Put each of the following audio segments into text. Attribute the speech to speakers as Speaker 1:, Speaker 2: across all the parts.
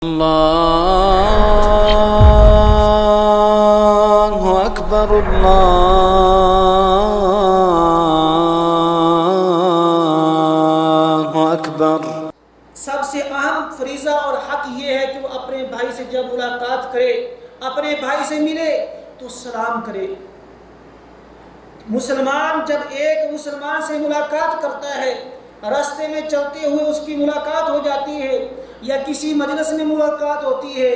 Speaker 1: اللہ اکبر اللہ اکبر۔
Speaker 2: سب سے اہم فریضہ اور حق یہ ہے کہ وہ اپنے بھائی سے جب ملاقات کرے، اپنے بھائی سے ملے تو سلام کرے۔ مسلمان جب ایک مسلمان سے ملاقات کرتا ہے، راستے میں چلتے ہوئے اس کی ملاقات ہو جاتی ہے، یا کسی مجلس میں ملاقات ہوتی ہے،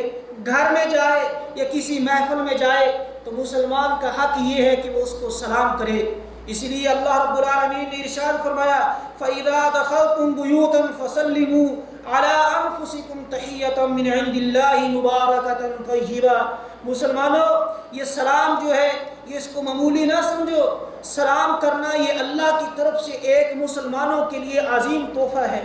Speaker 2: گھر میں جائے یا کسی محفل میں جائے، تو مسلمان کا حق یہ ہے کہ وہ اس کو سلام کرے۔ اس لیے اللہ رب العالمین نے ارشاد فرمایا فَإِذَا دَخَلْتُمْ بُيُوتًا فَسَلِّمُوا عَلَىٰ أَنفُسِكُمْ تَحِيَّةً مِّنْ عِندِ اللَّهِ مُبَارَكَةً طَيِّبَةً۔ مسلمانوں، یہ سلام جو ہے یہ اس کو معمولی نہ سمجھو، سلام کرنا یہ اللہ کی طرف سے ایک مسلمانوں کے لیے عظیم تحفہ ہے۔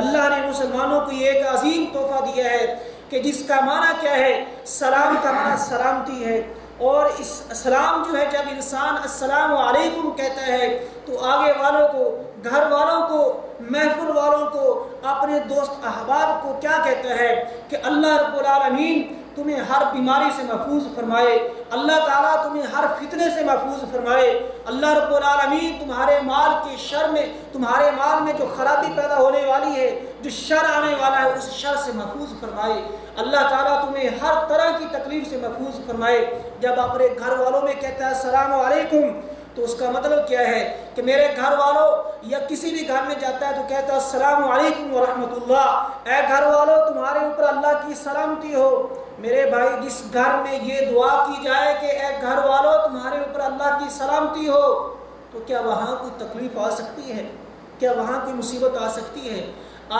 Speaker 2: اللہ نے مسلمانوں کو یہ ایک عظیم تحفہ دیا ہے کہ جس کا معنی کیا ہے؟ سلام کا معنی سلامتی ہے۔ اور اس سلام جو ہے جب انسان السلام علیکم کہتا ہے تو آگے والوں کو، گھر والوں کو، محفل والوں کو، اپنے دوست احباب کو کیا کہتا ہے کہ اللہ رب العالمین تمہیں ہر بیماری سے محفوظ فرمائے، اللہ تعالیٰ تمہیں ہر فتنے سے محفوظ فرمائے، اللہ رب العالمین تمہارے مال کے شر میں، تمہارے مال میں جو خرابی پیدا ہونے والی ہے، جو شر آنے والا ہے، اس شر سے محفوظ فرمائے، اللہ تعالیٰ تمہیں ہر طرح کی تکلیف سے محفوظ فرمائے۔ جب اپنے گھر والوں میں کہتا ہے السلام علیکم تو اس کا مطلب کیا ہے کہ میرے گھر والوں، یا کسی بھی گھر میں جاتا ہے تو کہتا ہے السلام علیکم ورحمۃ اللہ، اے گھر والوں تمہارے اوپر اللہ کی سلامتی ہو۔ میرے بھائی، جس گھر میں یہ دعا کی جائے کہ اے گھر والوں تمہارے اوپر اللہ کی سلامتی ہو، تو کیا وہاں کوئی تکلیف آ سکتی ہے؟ کیا وہاں کوئی مصیبت آ سکتی ہے؟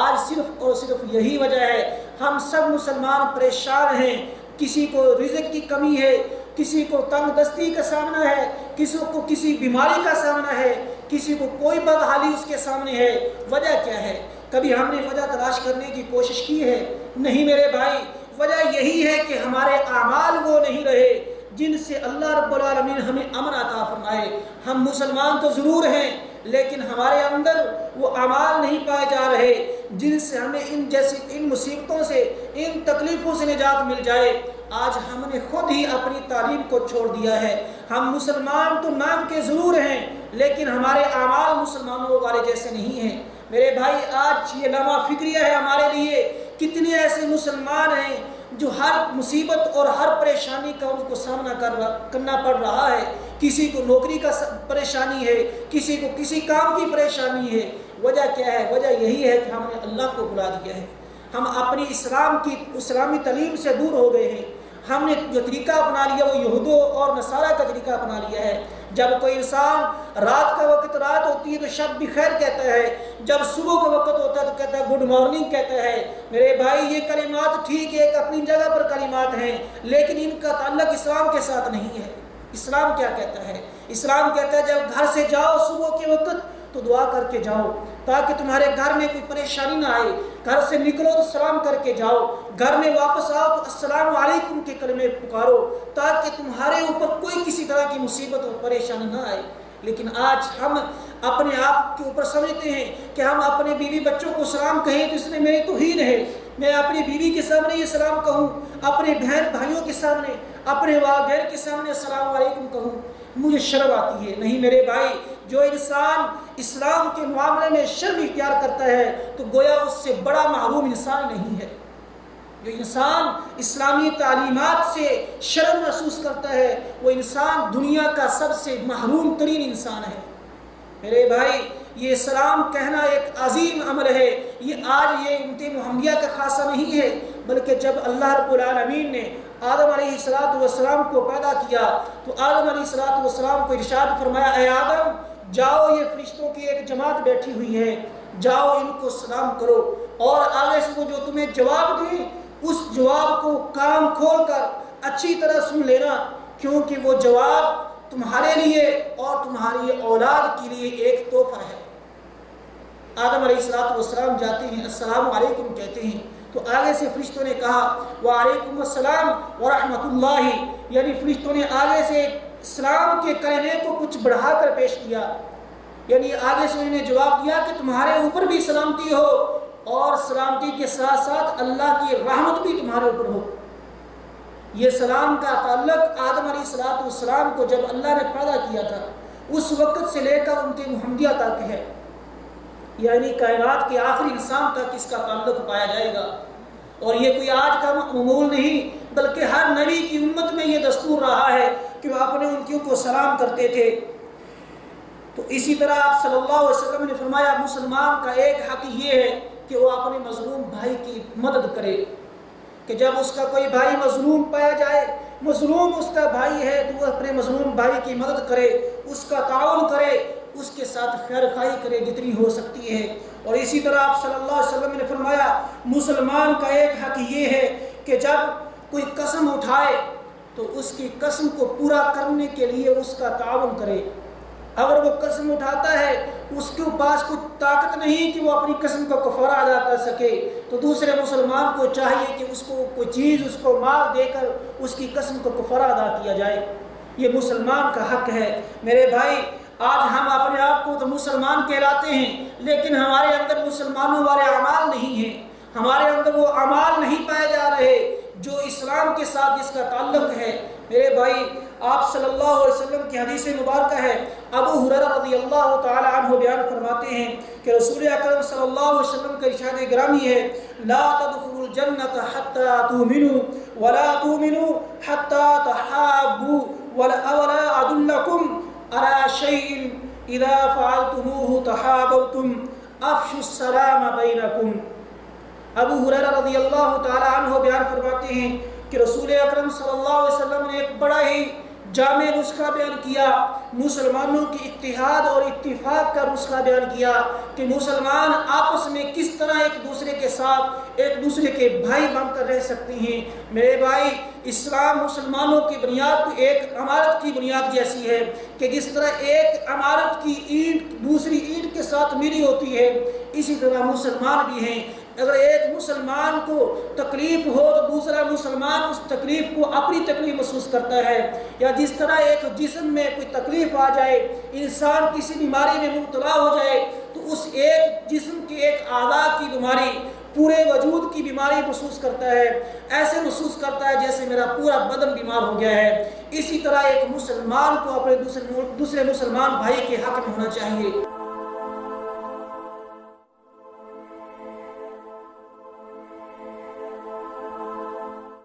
Speaker 2: آج صرف اور صرف یہی وجہ ہے، ہم سب مسلمان پریشان ہیں، کسی کو رزق کی کمی ہے، کسی کو تنگ دستی کا سامنا ہے، کسی کو کسی بیماری کا سامنا ہے، کسی کو کوئی بدحالی اس کے سامنے ہے۔ وجہ کیا ہے؟ کبھی ہم نے وجہ تلاش کرنے کی کوشش کی ہے؟ نہیں میرے بھائی، وجہ یہی ہے کہ ہمارے اعمال وہ نہیں رہے جن سے اللہ رب العالمین ہمیں امن عطا فرمائے۔ ہم مسلمان تو ضرور ہیں، لیکن ہمارے اندر وہ اعمال نہیں پائے جا رہے جن سے ہمیں ان مصیبتوں سے، ان تکلیفوں سے نجات مل جائے۔ آج ہم نے خود ہی اپنی تعلیم کو چھوڑ دیا ہے۔ ہم مسلمان تو نام کے ضرور ہیں، لیکن ہمارے اعمال مسلمانوں والے جیسے نہیں ہیں۔ میرے بھائی، آج یہ لمحہ فکریہ ہے ہمارے لیے، کتنے ایسے مسلمان ہیں جو ہر مصیبت اور ہر پریشانی کا ان کو سامنا کرنا پڑ رہا ہے۔ کسی کو نوکری کا پریشانی ہے، کسی کو کسی کام کی پریشانی ہے۔ وجہ کیا ہے؟ وجہ یہی ہے کہ ہم نے اللہ کو بھلا دیا ہے، ہم اپنی اسلامی تعلیم سے دور ہو گئے ہیں۔ ہم نے جو طریقہ اپنا لیا وہ یہودوں اور نصارہ کا طریقہ اپنا لیا ہے۔ جب کوئی انسان رات کا وقت رات ہوتی ہے تو شب بخیر کہتا ہے، جب صبح کا وقت ہوتا ہے تو کہتا ہے گڈ مارننگ کہتا ہے۔ میرے بھائی، یہ کلمات ٹھیک ہے، ایک اپنی جگہ پر کلمات ہیں، لیکن ان کا تعلق اسلام کے ساتھ نہیں ہے۔ اسلام کیا کہتا ہے؟ اسلام کہتا ہے جب گھر سے جاؤ صبح کے وقت تو دعا کر کے جاؤ تاکہ تمہارے گھر میں کوئی پریشانی نہ آئے۔ گھر سے نکلو تو سلام کر کے جاؤ، گھر میں واپس آؤ تو السلام علیکم کے کلمے پکارو تاکہ تمہارے اوپر کوئی کسی طرح کی مصیبت اور پریشانی نہ آئے۔ لیکن آج ہم اپنے آپ کے اوپر سمجھتے ہیں کہ ہم اپنے بیوی بچوں کو سلام کہیں تو اس میں میری توہین ہے، میں اپنی بیوی کے سامنے یہ سلام کہوں، اپنے بہن بھائیوں کے سامنے، اپنے والدین کے سامنے السلام علیکم کہوں، مجھے شرم آتی ہے۔ نہیں میرے بھائی، جو انسان اسلام کے معاملے میں شرم اختیار کرتا ہے تو گویا اس سے بڑا محروم انسان نہیں ہے۔ جو انسان اسلامی تعلیمات سے شرم محسوس کرتا ہے وہ انسان دنیا کا سب سے محروم ترین انسان ہے۔ میرے بھائی، یہ سلام کہنا ایک عظیم عمل ہے۔ یہ آج یہ امت محمدیہ کا خاصہ نہیں ہے، بلکہ جب اللہ رب العالمین نے آدم علیہ السلام کو پیدا کیا تو آدم علیہ السلام کو ارشاد فرمایا، اے آدم جاؤ، یہ فرشتوں کی ایک جماعت بیٹھی ہوئی ہے، جاؤ ان کو سلام کرو، اور آگے سے وہ جو تمہیں جواب دیں اس جواب کو کان کھول کر اچھی طرح سن لینا، کیونکہ وہ جواب تمہارے لیے اور تمہاری اولاد کے لیے ایک تحفہ ہے۔ آدم علیہ السلام جاتے ہیں، السلام علیکم کہتے ہیں، تو آگے سے فرشتوں نے کہا وعلیکم السلام ورحمۃ اللہ، یعنی فرشتوں نے آگے سے اسلام کے کلمے کو کچھ بڑھا کر پیش کیا، یعنی آگے سے انہوں نے جواب دیا کہ تمہارے اوپر بھی سلامتی ہو، اور سلامتی کے ساتھ ساتھ اللہ کی رحمت بھی تمہارے اوپر ہو۔ یہ سلام کا تعلق آدم علیہ السلام کو جب اللہ نے پیدا کیا تھا اس وقت سے لے کر ان کے محمدیہ تک ہے، یعنی کائنات کے آخری انسان تک اس کا تعلق پایا جائے گا۔ اور یہ کوئی آج کا معمول نہیں، بلکہ ہر نبی کی امت میں یہ دستور رہا ہے کہ وہ اپنے ان کو سلام کرتے تھے۔ تو اسی طرح آپ صلی اللہ علیہ وسلم نے فرمایا مسلمان کا ایک حق یہ ہے کہ وہ اپنے مظلوم بھائی کی مدد کرے، کہ جب اس کا کوئی بھائی مظلوم پایا جائے، مظلوم اس کا بھائی ہے، تو وہ اپنے مظلوم بھائی کی مدد کرے، اس کا تعاون کرے، اس کے ساتھ خیر خواہی کرے جتنی ہو سکتی ہے۔ اور اسی طرح آپ صلی اللہ علیہ وسلم نے فرمایا مسلمان کا ایک حق یہ ہے کہ جب کوئی قسم اٹھائے تو اس کی قسم کو پورا کرنے کے لیے اس کا تعاون کرے۔ اگر وہ قسم اٹھاتا ہے اس کے پاس کوئی طاقت نہیں کہ وہ اپنی قسم کا کفارہ ادا کر سکے، تو دوسرے مسلمان کو چاہیے کہ اس کو کوئی چیز، اس کو مال دے کر اس کی قسم کا کفارہ ادا کیا جائے۔ یہ مسلمان کا حق ہے۔ میرے بھائی، آج ہم اپنے آپ کو تو مسلمان کہلاتے ہیں، لیکن ہمارے اندر مسلمانوں والے اعمال نہیں ہیں، ہمارے اندر وہ اعمال نہیں پائے جا رہے جو اسلام کے ساتھ جس کا تعلق ہے۔ میرے بھائی، آپ صلی اللہ علیہ وسلم کی حدیث مبارکہ ہے، ابو ہریرہ رضی اللہ تعالی عنہ بیان فرماتے ہیں کہ رسول اکرم صلی اللہ علیہ وسلم کا ارشاد گرامی ہے، لا تدخلوا الجنة حتى تؤمنوا ولا تؤمنوا حتى تحابوا ولا أدلكم على شيء إذا فعلتموه تحاببتم افشوا السلام بينكم۔ ابو ہریرہ رضی اللہ تعالی عنہ بیان فرماتے ہیں کہ رسول اکرم صلی اللہ علیہ وسلم نے ایک بڑا ہی جامع نسخہ بیان کیا، مسلمانوں کی اتحاد اور اتفاق کا نسخہ بیان کیا کہ مسلمان آپس میں کس طرح ایک دوسرے کے ساتھ ایک دوسرے کے بھائی بن کر رہ سکتے ہیں۔ میرے بھائی، اسلام مسلمانوں کی بنیاد ایک عمارت کی بنیاد جیسی ہے کہ جس طرح ایک عمارت کی اینٹ دوسری اینٹ کے ساتھ ملی ہوتی ہے، اسی طرح مسلمان بھی ہیں۔ اگر ایک مسلمان کو تکلیف ہو تو دوسرا مسلمان اس تکلیف کو اپنی تکلیف محسوس کرتا ہے، یا جس طرح ایک جسم میں کوئی تکلیف آ جائے، انسان کسی بیماری میں مبتلا ہو جائے تو اس ایک جسم کے ایک اعضاء کی بیماری پورے وجود کی بیماری محسوس کرتا ہے، ایسے محسوس کرتا ہے جیسے میرا پورا بدن بیمار ہو گیا ہے۔ اسی طرح ایک مسلمان کو اپنے دوسرے مسلمان بھائی کے حق میں ہونا چاہیے۔